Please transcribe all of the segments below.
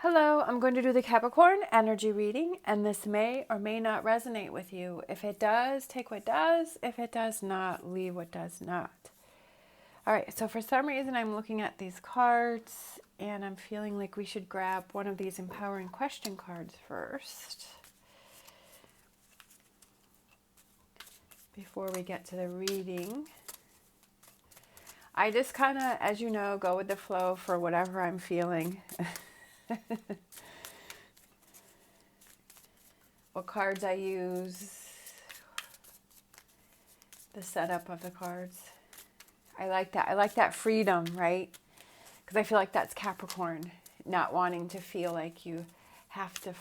Hello, I'm going to do the Capricorn energy reading, and this may or may not resonate with you. If it does, take what does. If it does not, leave what does not. All right, so for some reason, I'm looking at these cards, and I'm feeling like we should grab one of these empowering question cards first before we get to the reading. I just kind of, as you know, go with the flow for whatever I'm feeling. What cards I use, the setup of the cards. I like that. I like that freedom, right? Because I feel like that's Capricorn, not wanting to feel like you have to,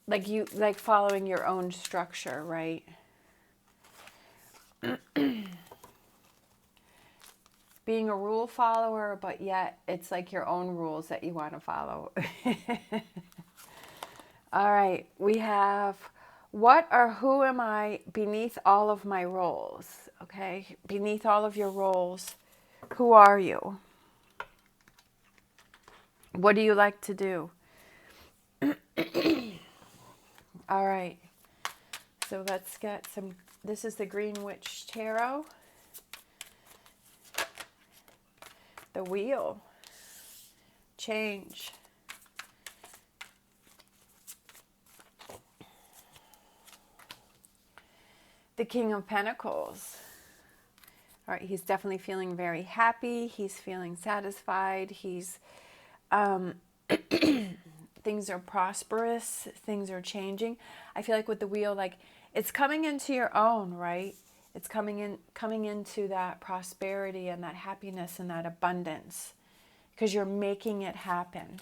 like following your own structure, right? Being a rule follower, but yet it's like your own rules that you want to follow. All right, we have what or who am I beneath all of my roles? Okay, beneath all of your roles, who are you? What do you like to do? All right, so let's get some. This is the Green Witch Tarot. The Wheel. Change. The King of Pentacles. All right, he's definitely feeling very happy. He's feeling satisfied. He's, things are prosperous. Things are changing. I feel like with the Wheel, like it's coming into your own, right? It's coming into that prosperity and that happiness and that abundance because you're making it happen.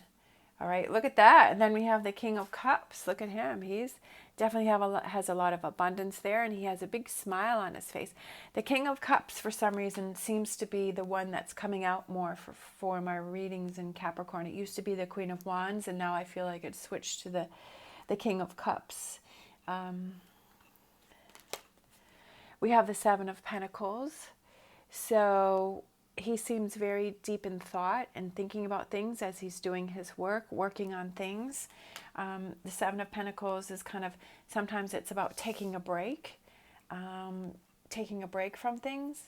All right, look at that. And then we have the King of Cups. Look at him. He's definitely has a lot of abundance there, and he has a big smile on his face. The King of Cups, for some reason, seems to be the one that's coming out more for my readings in Capricorn. It used to be the Queen of Wands, and now I feel like it's switched to the King of Cups. We have the Seven of Pentacles. So he seems very deep in thought and thinking about things as he's doing his work, working on things. The Seven of Pentacles is kind of, sometimes it's about taking a break from things.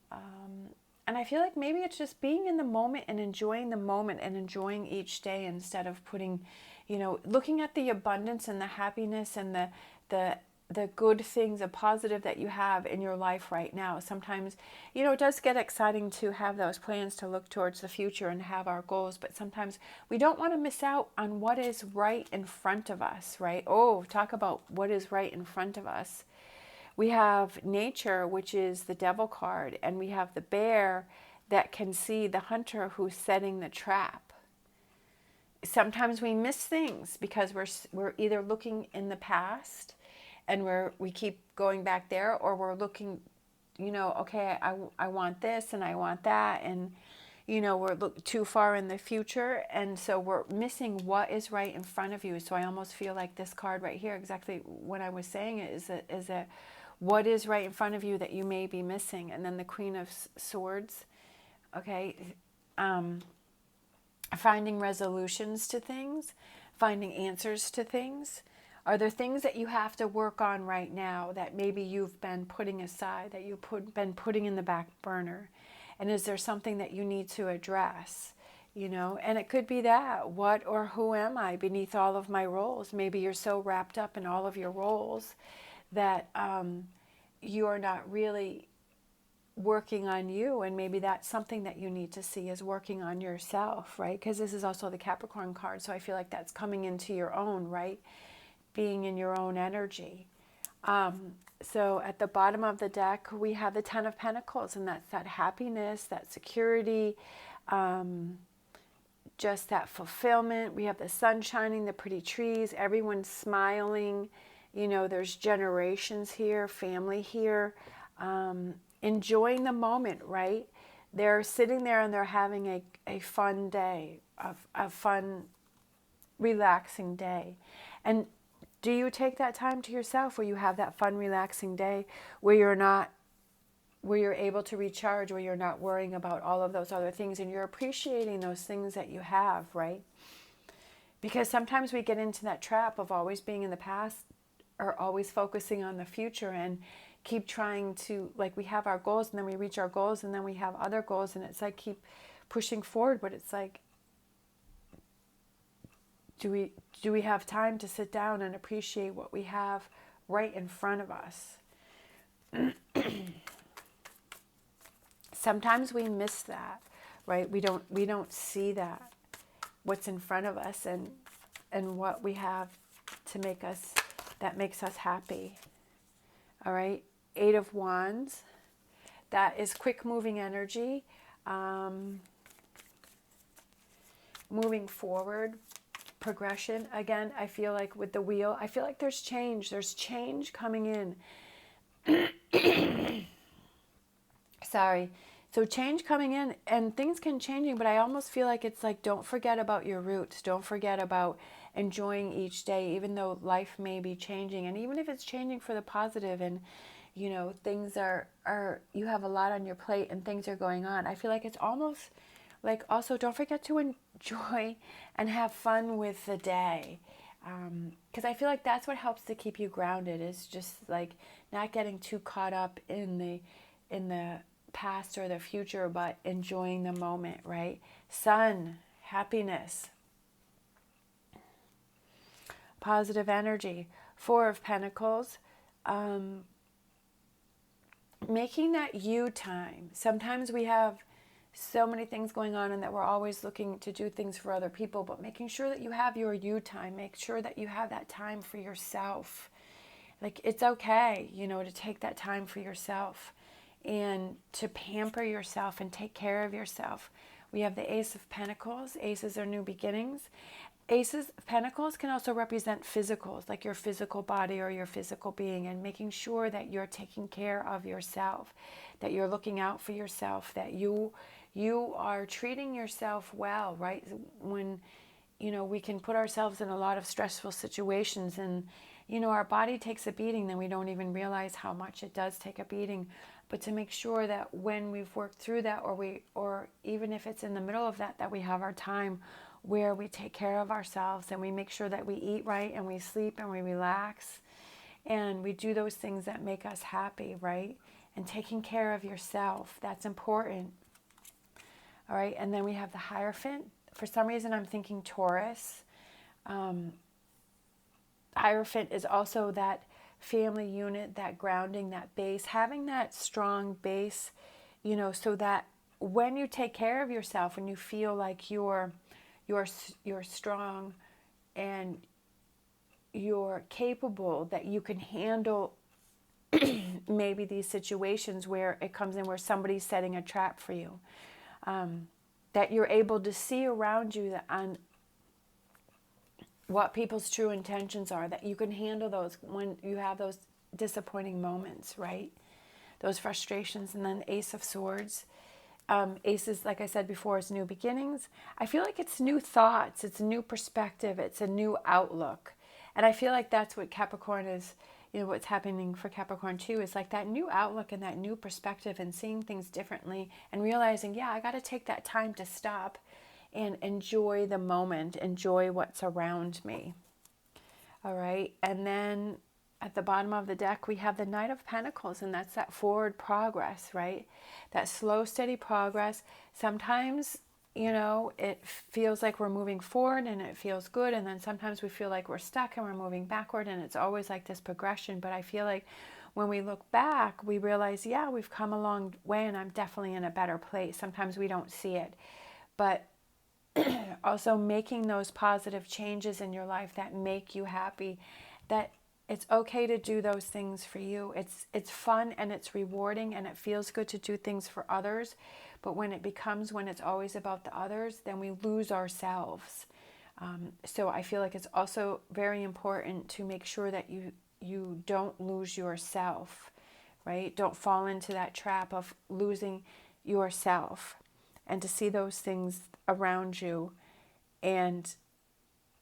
And I feel like maybe it's just being in the moment and enjoying each day instead of putting, looking at the abundance and the happiness and the good things, the positive that you have in your life right now. Sometimes, it does get exciting to have those plans to look towards the future and have our goals, but sometimes we don't want to miss out on what is right in front of us, right? Oh, talk about what is right in front of us. We have nature, which is the Devil card, and we have the bear that can see the hunter who's setting the trap. Sometimes we miss things because we're either looking in the past and we keep going back there, or we're looking, okay, I want this and I want that, and we're too far in the future, and so we're missing what is right in front of you. So I almost feel like this card right here, exactly what I was saying, is that what is right in front of you that you may be missing. And then the Queen of Swords, okay, finding resolutions to things, finding answers to things. Are there things that you have to work on right now that maybe you've been putting aside, that you've been putting in the back burner? And is there something that you need to address? And it could be that, what or who am I beneath all of my roles? Maybe you're so wrapped up in all of your roles that you are not really working on you, and maybe that's something that you need to see, is working on yourself, right? Because this is also the Capricorn card, so I feel like that's coming into your own, right? Being in your own energy. So at the bottom of the deck, we have the Ten of Pentacles, and that's that happiness, that security, just that fulfillment. We have the sun shining, the pretty trees, everyone's smiling. There's generations here, family here, enjoying the moment, right? They're sitting there and they're having a fun day, a fun, relaxing day. And do you take that time to yourself where you have that fun, relaxing day where you're not where you're able to recharge, where you're not worrying about all of those other things and you're appreciating those things that you have, right? Because sometimes we get into that trap of always being in the past or always focusing on the future and keep trying to, like, we have our goals and then we reach our goals and then we have other goals and it's like keep pushing forward, but it's like, do we have time to sit down and appreciate what we have right in front of us? Sometimes we miss that, right? We don't see that, what's in front of us and what we have to make us, that makes us happy. All right, 8 of Wands, that is quick moving energy, moving forward, progression. Again, I feel like with the wheel, I feel like there's change coming in. Sorry. So change coming in, and things can change, but I almost feel like it's like, don't forget about your roots. Don't forget about enjoying each day, even though life may be changing. And even if it's changing for the positive and, you know, things are you have a lot on your plate and things are going on. I feel like it's almost like, also don't forget to enjoy and have fun with the day. Because I feel like that's what helps to keep you grounded, is just like not getting too caught up in the past or the future, but enjoying the moment, right? Sun, happiness, positive energy. 4 of Pentacles, making that you time. Sometimes we have so many things going on and that we're always looking to do things for other people, but making sure that you have your you time. Make sure that you have that time for yourself. Like, it's okay, you know, to take that time for yourself and to pamper yourself and take care of yourself. We have the Ace of Pentacles. Aces are new beginnings. Aces of Pentacles can also represent physicals, like your physical body or your physical being, and making sure that you're taking care of yourself, that you're looking out for yourself, that you are treating yourself well, right? When, you know, we can put ourselves in a lot of stressful situations and, you know, our body takes a beating, then we don't even realize how much it does take a beating. But to make sure that when we've worked through that, or even if it's in the middle of that we have our time where we take care of ourselves and we make sure that we eat right and we sleep and we relax and we do those things that make us happy, right? And taking care of yourself, that's important. All right, and then we have the Hierophant. For some reason, I'm thinking Taurus. Hierophant is also that family unit, that grounding, that base, having that strong base, you know, so that when you take care of yourself and you feel like you're strong and you're capable, that you can handle maybe these situations where it comes in where somebody's setting a trap for you, that you're able to see around you on what people's true intentions are, that you can handle those when you have those disappointing moments, right? Those frustrations. And then Ace of Swords. Aces, like I said before, is new beginnings. I feel like it's new thoughts, it's a new perspective, it's a new outlook. And I feel like that's what Capricorn is, you know, what's happening for Capricorn too, is like that new outlook and that new perspective and seeing things differently and realizing, yeah, I got to take that time to stop and enjoy the moment, enjoy what's around me. All right, and then at the bottom of the deck, we have the Knight of Pentacles, and that's that forward progress, right? That slow, steady progress. Sometimes, you know, it feels like we're moving forward and it feels good, and then sometimes we feel like we're stuck and we're moving backward, and it's always like this progression. But I feel like when we look back, we realize, yeah, we've come a long way and I'm definitely in a better place. Sometimes we don't see it, but also making those positive changes in your life that make you happy, that it's okay to do those things for you. It's fun and it's rewarding and it feels good to do things for others. But when it's always about the others, then we lose ourselves. So I feel like it's also very important to make sure that you don't lose yourself, right? Don't fall into that trap of losing yourself, and to see those things around you and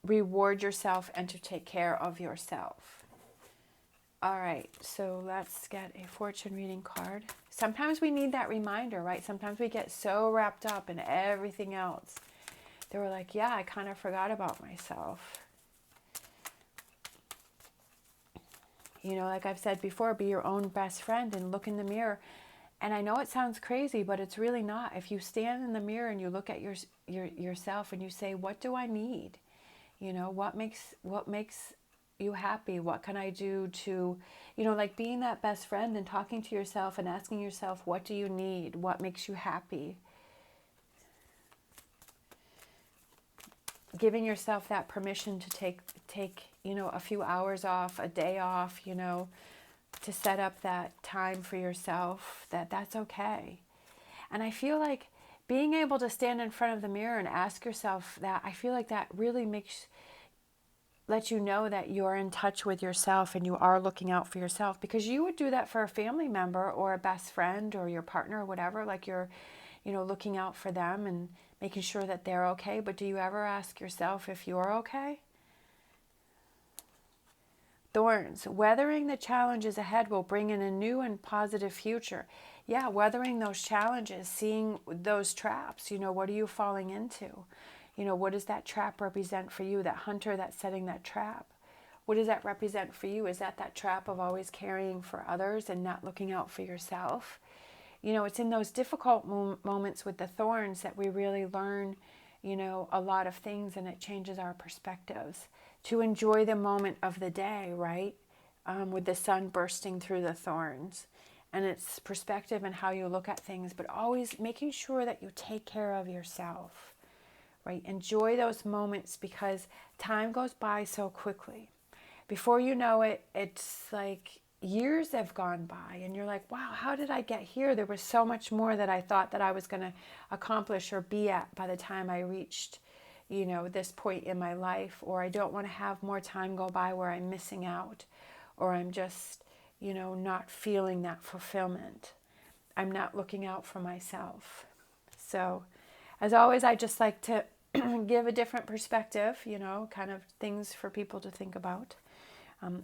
reward yourself and to take care of yourself. All right, so let's get a fortune reading card. Sometimes we need that reminder, right? Sometimes we get so wrapped up in everything else that we're like, yeah, I kind of forgot about myself. You know, like I've said before, be your own best friend and look in the mirror. And I know it sounds crazy, but it's really not. If you stand in the mirror and you look at yourself and you say, what do I need? You know, what makes you happy? What can I do to, you know, like being that best friend and talking to yourself and asking yourself, what do you need? What makes you happy? Giving yourself that permission to take, you know, a few hours off, a day off, you know, to set up that time for yourself, that's okay. And I feel like being able to stand in front of the mirror and ask yourself that, I feel like that really lets you know that you're in touch with yourself and you are looking out for yourself, because you would do that for a family member or a best friend or your partner or whatever, like you're, you know, looking out for them and making sure that they're okay. But do you ever ask yourself if you're okay? Thorns. Weathering the challenges ahead will bring in a new and positive future. Yeah, weathering those challenges, seeing those traps, you know, what are you falling into? You know, what does that trap represent for you? That hunter that's setting that trap. What does that represent for you? Is that trap of always caring for others and not looking out for yourself? You know, it's in those difficult moments with the thorns that we really learn, you know, a lot of things, and it changes our perspectives. To enjoy the moment of the day, right? With the sun bursting through the thorns. And it's perspective and how you look at things, but always making sure that you take care of yourself, right? Enjoy those moments, because time goes by so quickly. Before you know it, it's like years have gone by and you're like, wow, how did I get here? There was so much more that I thought that I was going to accomplish or be at by the time I reached, you know, this point in my life. Or I don't want to have more time go by where I'm missing out, or I'm just, you know, not feeling that fulfillment. I'm not looking out for myself. So as always, I just like to give a different perspective, you know, kind of things for people to think about.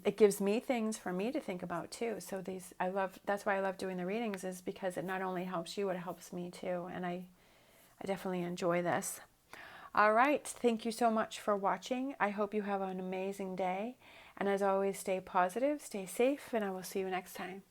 It gives me things for me to think about too. So that's why I love doing the readings, is because it not only helps you, it helps me too. And I definitely enjoy this. All right. Thank you so much for watching. I hope you have an amazing day. And as always, stay positive, stay safe, and I will see you next time.